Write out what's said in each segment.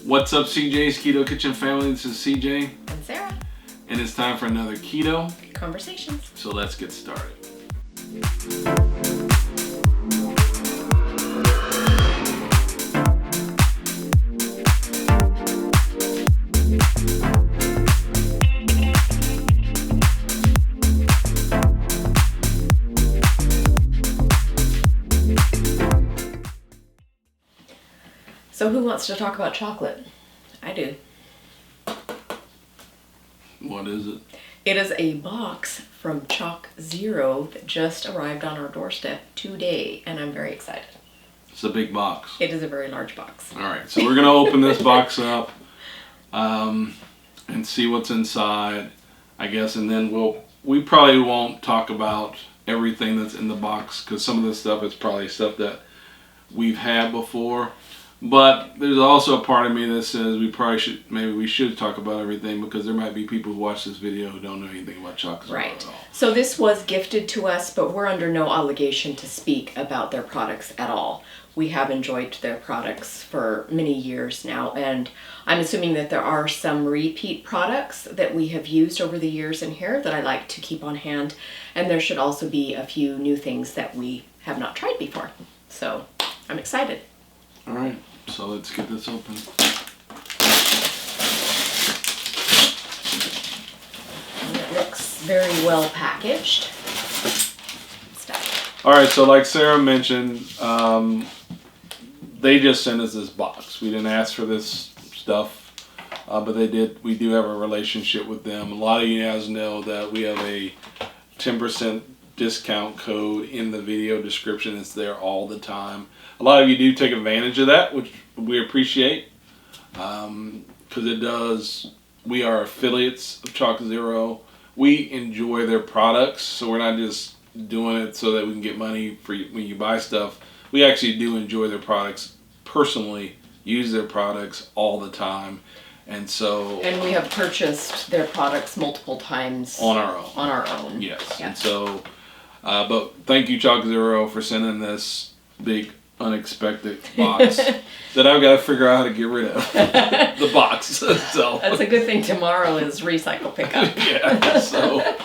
What's up, CJ's Keto Kitchen family? This is CJ. And Sarah. And it's time for another keto conversations. So let's get started. So who wants to talk about chocolate? I do. What is it? It is a box from Choc Zero that just arrived on our doorstep today, and I'm very excited. It's a big box. It is a very large box. All right, so we're going to open this box up and see what's inside, I guess, and then we probably won't talk about everything that's in the box because some of this stuff is probably stuff that we've had before. But there's also a part of me that says maybe we should talk about everything because there might be people who watch this video who don't know anything about Choc Zero at all. So this was gifted to us, but we're under no obligation to speak about their products at all. We have enjoyed their products for many years now, and I'm assuming that there are some repeat products that we have used over the years in here that I like to keep on hand, and there should also be a few new things that we have not tried before. So I'm excited. All right. So let's get this open. And it looks very well packaged. All right, so like Sarah mentioned, they just sent us this box. We didn't ask for this stuff, but they did. We do have a relationship with them. A lot of you guys know that we have a 10% discount code in the video description. It's there all the time. A lot of you do take advantage of that, which we appreciate, because it does. We are affiliates of Choc Zero. We enjoy their products, so we're not just doing it so that we can get money for you when you buy stuff. We actually do enjoy their products personally, use their products all the time, and we have purchased their products multiple times on our own. On our own, yes. Yeah. And so, but thank you, Choc Zero, for sending this big unexpected box that I've got to figure out how to get rid of. The box. So that's a good thing. Tomorrow is recycle pickup. Yeah. So.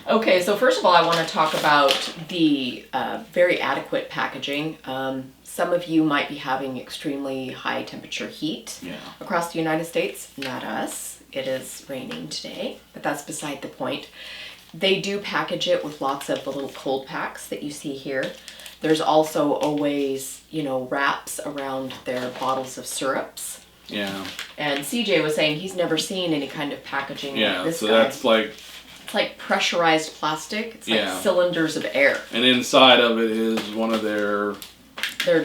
Okay, so first of all, I want to talk about the very adequate packaging. Some of you might be having extremely high temperature heat across the United States. Not us. It is raining today, but that's beside the point. They do package it with lots of the little cold packs that you see here. There's also always, wraps around their bottles of syrups. Yeah. And CJ was saying he's never seen any kind of packaging like this. So that's like... It's like pressurized plastic. It's like cylinders of air. And inside of it is one of their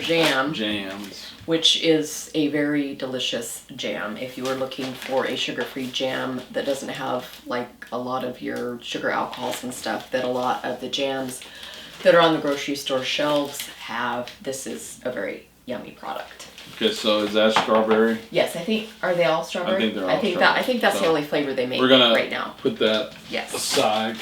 jams, which is a very delicious jam. If you are looking for a sugar-free jam that doesn't have like a lot of your sugar alcohols and stuff that a lot of the jams that are on the grocery store shelves have, this is a very yummy product. Okay, so is that strawberry? Yes, I think, are they all strawberry? I think they're all strawberry. I think that's the only flavor they make right now. Put that aside.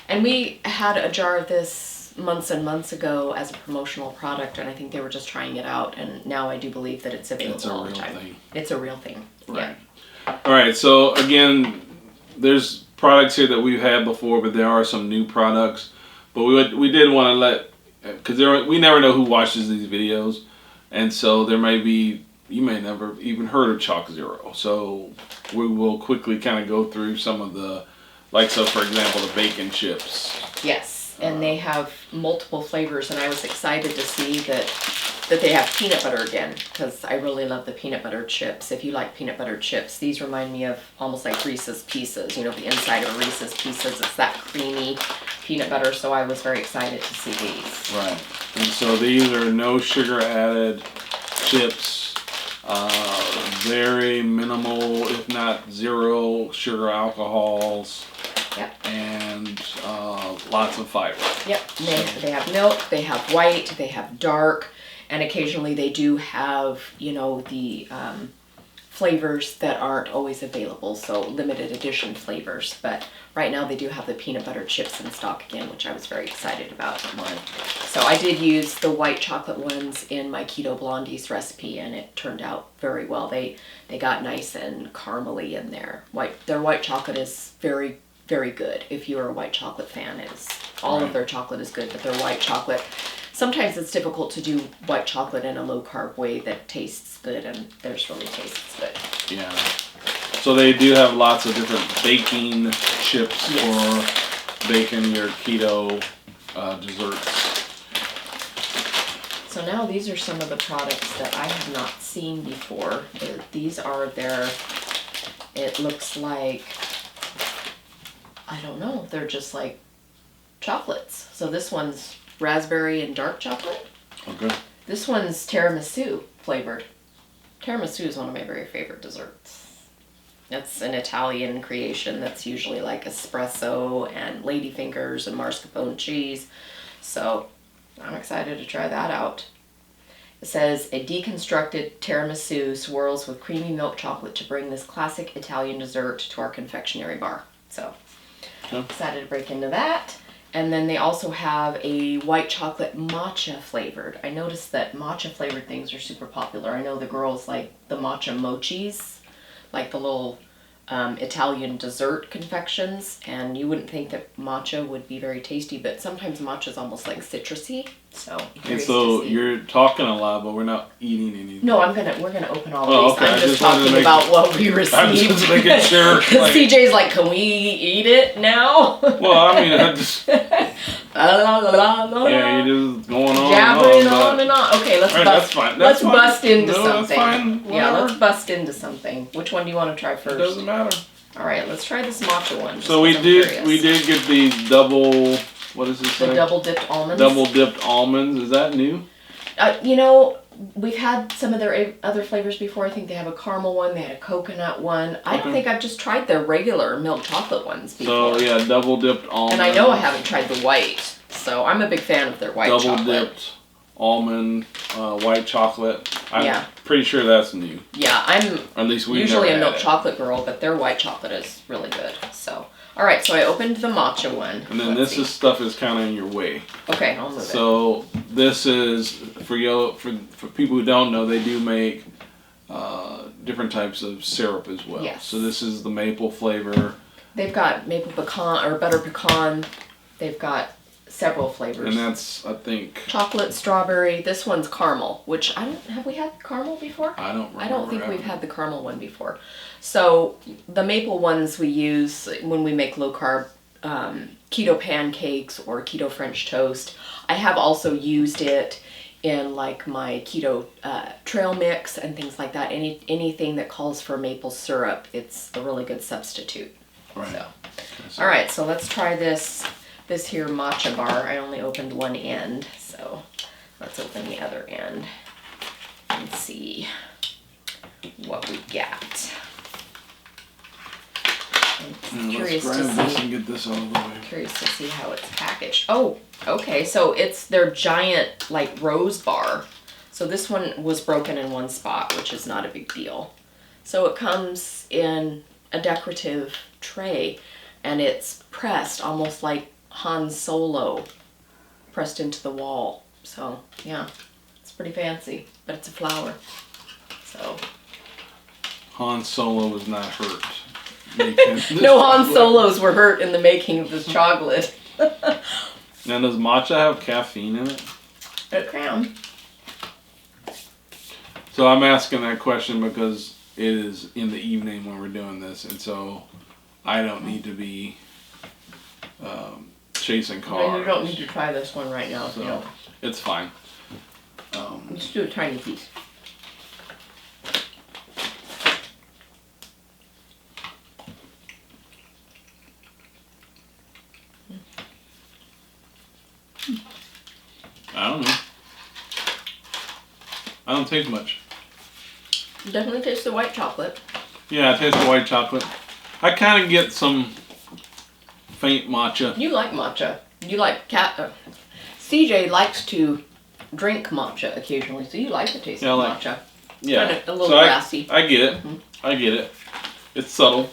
And we had a jar of this months and months ago as a promotional product, and I think they were just trying it out, and now I do believe that it's available all the time. It's a real thing. Right. Yeah. All right, so again, there's products here that we've had before, but there are some new products. But we did want to let, because we never know who watches these videos. And so you may never even heard of Choc Zero. So we will quickly kind of go through some of the, so for example, the bacon chips. Yes, and they have multiple flavors, and I was excited to see that they have peanut butter again, because I really love the peanut butter chips. If you like peanut butter chips, these remind me of almost like Reese's Pieces. The inside of Reese's Pieces, it's that creamy peanut butter, so I was very excited to see these. Right. And so these are no sugar added chips, very minimal, if not zero sugar alcohols. Yep. And lots of fiber. Yep. They have milk, they have white, they have dark, and occasionally they do have, the flavors that aren't always available, so limited edition flavors. But right now they do have the peanut butter chips in stock again, which I was very excited about. So I did use the white chocolate ones in my Keto Blondies recipe, and it turned out very well. They got nice and caramely in there. Their white chocolate is very, very good. If you're a white chocolate fan, all of their chocolate is good, but their white chocolate, sometimes it's difficult to do white chocolate in a low carb way that tastes good, and theirs really tastes good. Yeah. So they do have lots of different baking chips for baking your keto desserts. So now these are some of the products that I have not seen before. These are it looks like, I don't know, they're just like chocolates. So this one's raspberry and dark chocolate. Okay. This one's tiramisu flavored. Tiramisu is one of my very favorite desserts. It's an Italian creation that's usually like espresso and ladyfingers and mascarpone cheese. So I'm excited to try that out. It says, a deconstructed tiramisu swirls with creamy milk chocolate to bring this classic Italian dessert to our confectionery bar. So excited to break into that. And then they also have a white chocolate matcha flavored. I noticed that matcha flavored things are super popular. I know the girls like the matcha mochis, like the little Italian dessert confections, and you wouldn't think that matcha would be very tasty, but sometimes matcha is almost like citrusy. So and so you're talking a lot, but we're not eating anything. No, we're gonna open all of these. Okay. I'm just talking about what we received. I'm just making sure. CJ's like, can we eat it now? Well, I mean, I just yeah, you're just going on jabbering on and on. Okay, let's bust. That's fine. Let's bust into something. That's fine. Yeah, let's bust into something. Which one do you want to try first? It doesn't matter. All right, let's try this matcha one. So we did get the double. What is this? The double dipped almonds. Double dipped almonds. Is that new? You know, we've had some of their other flavors before. I think they have a caramel one. They had a coconut one. I don't think I've just tried their regular milk chocolate ones before. So yeah, double dipped almonds. And I know I haven't tried the white. So I'm a big fan of their white chocolate. Double dipped almond white chocolate. I'm Yeah. pretty sure that's new. Yeah, I'm Or at least we usually never a milk had it. chocolate girl, but their white chocolate is really good. So, all right, so I opened the matcha one. And then this stuff is kind of in your way. Okay, I'll move it. So this is for people who don't know, they do make different types of syrup as well. Yes. So this is the maple flavor. They've got maple pecan or butter pecan. They've got several flavors. And that's, I think, chocolate, strawberry. This one's caramel, which have we had caramel before? I don't remember. I don't think we've had the caramel one before. So the maple ones we use when we make low carb keto pancakes or keto French toast. I have also used it in like my keto trail mix and things like that. Anything that calls for maple syrup, it's a really good substitute. Right. So, all right, so let's try this here matcha bar. I only opened one end, so let's open the other end and see what we got. I'm curious to this and get this out of the way. Curious to see how it's packaged. Oh, okay, so it's their giant like rose bar. So this one was broken in one spot, which is not a big deal. So it comes in a decorative tray, and it's pressed almost like Han Solo pressed into the wall. So yeah, it's pretty fancy, but it's a flower. So Han Solo was not hurt. no Han Solos were hurt in the making of this chocolate. Now, does matcha have caffeine in it? It can. So I'm asking that question because it is in the evening when we're doing this, and so I don't need to be chasing cars. No, you don't need to try this one right now. So it's fine. Let's do a tiny piece. I don't know. I don't taste much. Definitely taste the white chocolate. Yeah, I taste the white chocolate. I kind of get some faint matcha. You like matcha. You like CJ likes to drink matcha occasionally, so you like the taste of matcha. Yeah. Kind of a little so grassy. I get it. I get it. It's subtle.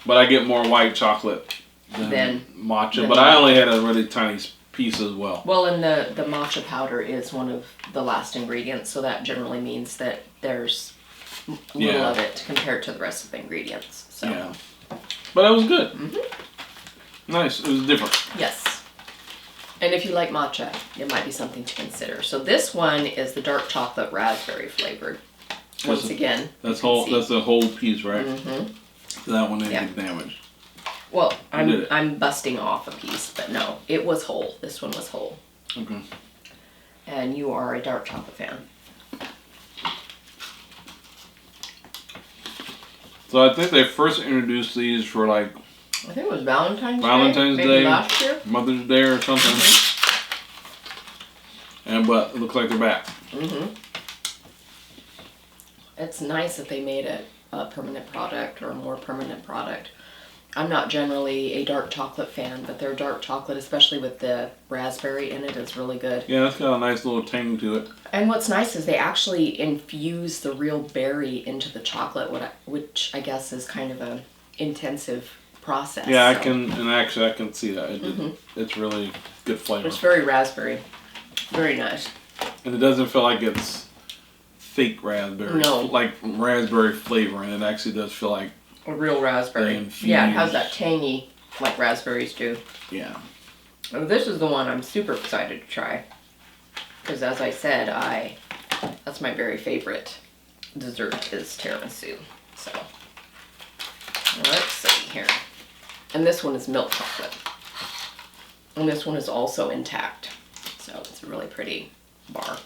But I get more white chocolate than matcha. But I only had a really tiny piece as well. Well, and the matcha powder is one of the last ingredients, so that generally means that there's little of it compared to the rest of the ingredients. So. Yeah. But it was good. Nice. It was different. Yes. And if you like matcha, it might be something to consider. So this one is the dark chocolate raspberry flavored. Once again, that's a whole piece, right? So that one didn't get damaged. Well, I'm busting off a piece, but no, it was whole. This one was whole. Okay. And you are a dark chocolate fan. So I think they first introduced these for like I think it was Valentine's Day, maybe last year. Mother's Day or something. But it looks like they're back. It's nice that they made it a permanent product or a more permanent product. I'm not generally a dark chocolate fan, but their dark chocolate, especially with the raspberry in it, is really good. Yeah, it's got a nice little tang to it. And what's nice is they actually infuse the real berry into the chocolate, which I guess is kind of a intensive process. Yeah, I can see that. It's really good flavor. It's very raspberry. Very nice. And it doesn't feel like it's fake raspberry. No. Like raspberry flavor, and it actually does feel like a real raspberry. Yeah, it has that tangy like raspberries do. Yeah. Oh, this is the one I'm super excited to try. Because as I said, that's my very favorite dessert is tiramisu. So let's see here. And this one is milk chocolate. And this one is also intact. So it's a really pretty bar.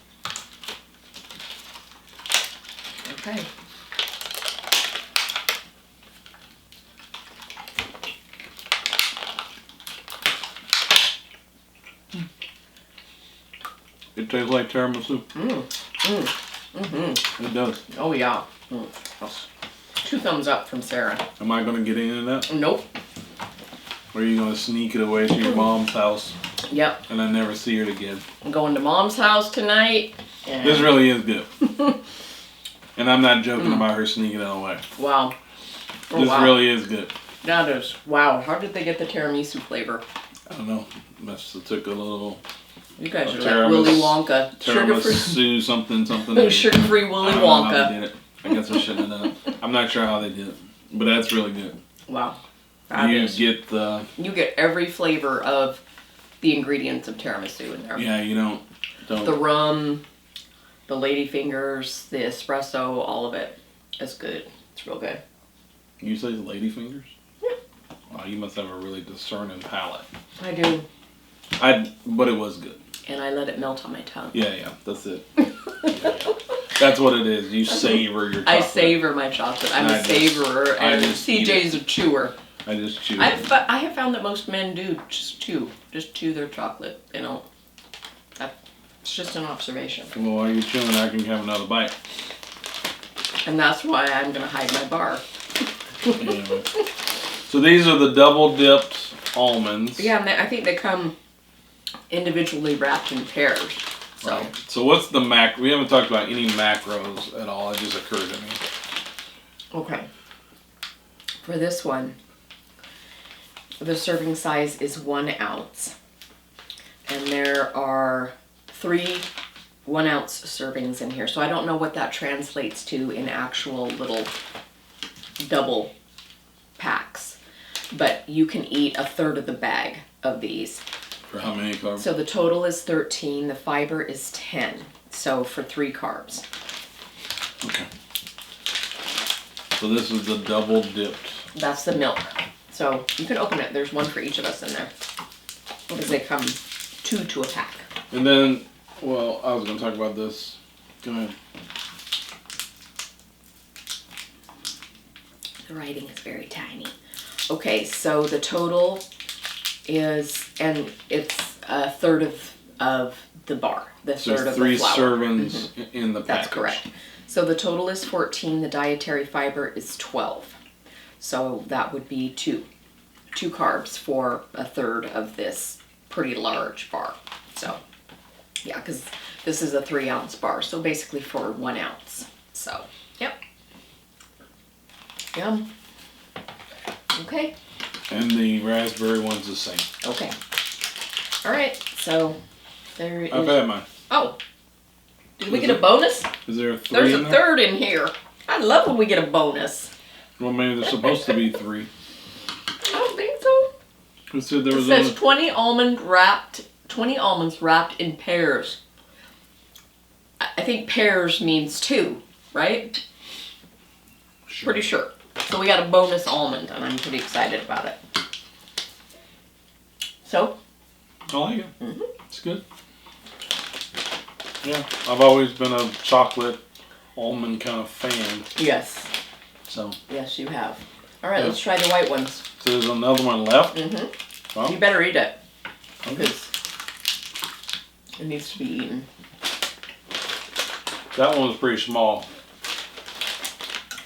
Okay. It tastes like tiramisu. It does. Oh yeah. 2 thumbs up from Sarah. Am I going to get into that? Nope. Or are you going to sneak it away to your mom's house? Yep. And I never see her again. I'm going to Mom's house tonight. And This really is good. And I'm not joking about her sneaking it away. wow. Oh, This wow. really is good. That is, wow. How did they get the tiramisu flavor? I don't know. Must have took a little You guys are like Willy Wonka. tiramisu something. Sugar-free Willy I don't know how they Wonka. did it. I guess I shouldn't have done it. I'm not sure how they did it. But that's really good. Wow. You get every flavor of the ingredients of tiramisu in there. Yeah, you don't. The rum, the ladyfingers, the espresso, all of it is good. It's real good. You say ladyfingers? Yeah. Wow, you must have a really discerning palate. I do. But it was good. And I let it melt on my tongue. Yeah, that's it. Yeah. That's what it is. You savor your chocolate. I savor my chocolate. I'm a savorer, and CJ's a chewer. I just chew I it. have found that most men do just chew their chocolate. They don't. It's just an observation. Well, while you're chewing, I can have another bite. And that's why I'm gonna hide my bar. Anyway. So these are the double dipped almonds. Yeah, and I think they come individually wrapped in pairs. So. Right. So what's the we haven't talked about any macros at all. It just occurred to me. Okay. For this one, the serving size is 1 ounce. And there are 3 1-ounce servings in here. So I don't know what that translates to in actual little double packs. But you can eat 1/3 of the bag of these. For how many carbs? So the total is 13. The fiber is 10. So for 3 carbs. Okay. So this is the double dipped. That's the milk. So you can open it. There's one for each of us in there. Because they come 2 to a pack. And then, well, I was going to talk about this. Go ahead. The writing is very tiny. Okay, so the total is, and it's 1/3 of the bar. The So third of three the flour. servings in the package. That's correct. So the total is 14. The dietary fiber is 12. So that would be 2 carbs for 1/3 of this pretty large bar. So, yeah, because This is a 3-ounce bar, so basically for 1 ounce. So, yep. Yum. Okay. And the raspberry one's the same. Okay. All right. So there is. I've had mine. Oh. Did we get a bonus? Is there a 3 There's in a there? third in here. I love when we get a bonus. Well, maybe there's supposed to be 3. I don't think so. Who said there It was says only... 20 almonds wrapped in pears. I think pears means 2, right? Sure. Pretty sure. So we got a bonus almond, and I'm pretty excited about it. So? I like it. Mm-hmm. It's good. Yeah, I've always been a chocolate almond kind of fan. Yes. So. Yes, you have. All right, Yeah. let's try the white ones. So there's another one left. Mm-hmm. Well, You better eat it. okay. Because it needs to be eaten. That one was pretty small.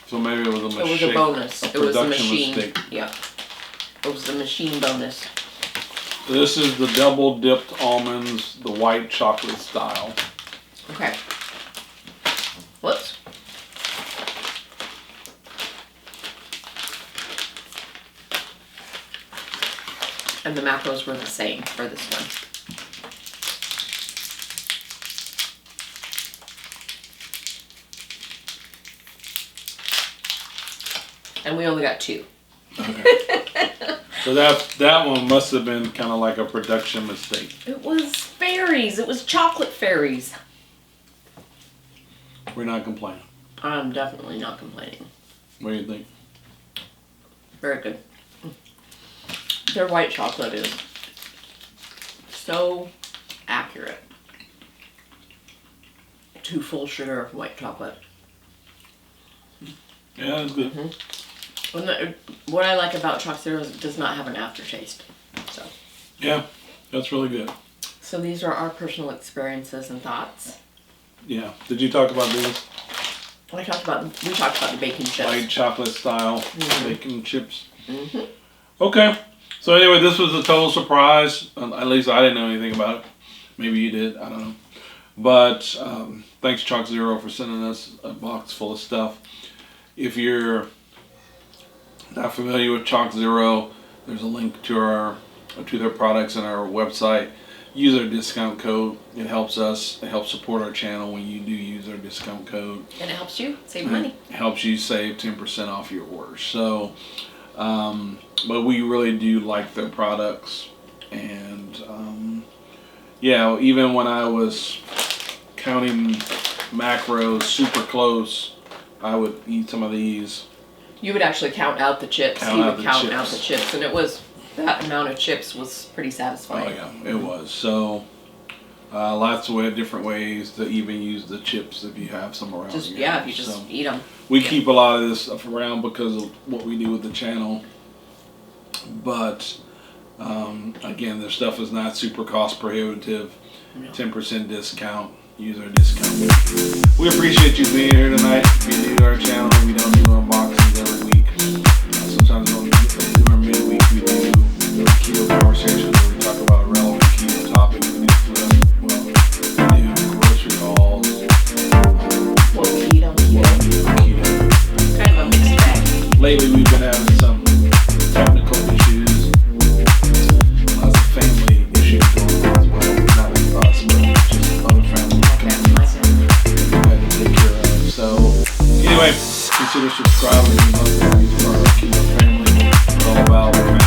So maybe it was a mistake. It was a bonus. It was a production machine. mistake. Yeah. It was the machine bonus. This is the double dipped almonds, the white chocolate style. Okay. Whoops. And the macros were the same for this one. And we only got 2. Okay. So that one must have been kind of like a production mistake. It was fairies. It was chocolate fairies. We're not complaining. I'm definitely not complaining. What do you think? Very good. Their white chocolate is so accurate to full sugar white chocolate. Yeah, it's good. Mm-hmm. And what I like about Choc Zero is it does not have an aftertaste. So. Yeah, that's really good. So these are our personal experiences and thoughts. Yeah. Did you talk about these? We talked about the bacon chips. White chocolate style Mhm. bacon chips. Mm-hmm. Okay. So anyway, this was a total surprise. At least I didn't know anything about it. Maybe you did. I don't know. But thanks Choc Zero for sending us a box full of stuff. If you're not familiar with Choc Zero, there's a link to their products on our website. Use our discount code. It helps us. It helps support our channel when you do use our discount code. And it helps you save money. It helps you save 10% off your order. So, but we really do like their products. And, yeah, even when I was counting macros super close, I would eat some of these. You would actually count out the chips. Count He out would the count chips. out the chips, and it was that amount of chips was pretty Oh satisfying. yeah, it was. So lots of different ways to even use the chips if you have some around. Just your house. if you just So eat them. we keep a lot of this stuff around because of what we do with the channel. But again, their stuff is not super cost prohibitive. No. 10% discount. Use our discount. We appreciate you being here tonight. If you're new to our channel, we don't do unboxings every week. Sometimes when we do our midweek, we do keto conversations where we talk about a relevant keto topic. We do grocery hauls. Well, keto. Keto. Kind of a mixed bag. Lately, we've been having some technical issues, lots of family issues going on as well. Not with us, but just other family members that we had to take care of. So, anyway, consider subscribing to our keto family. We're all about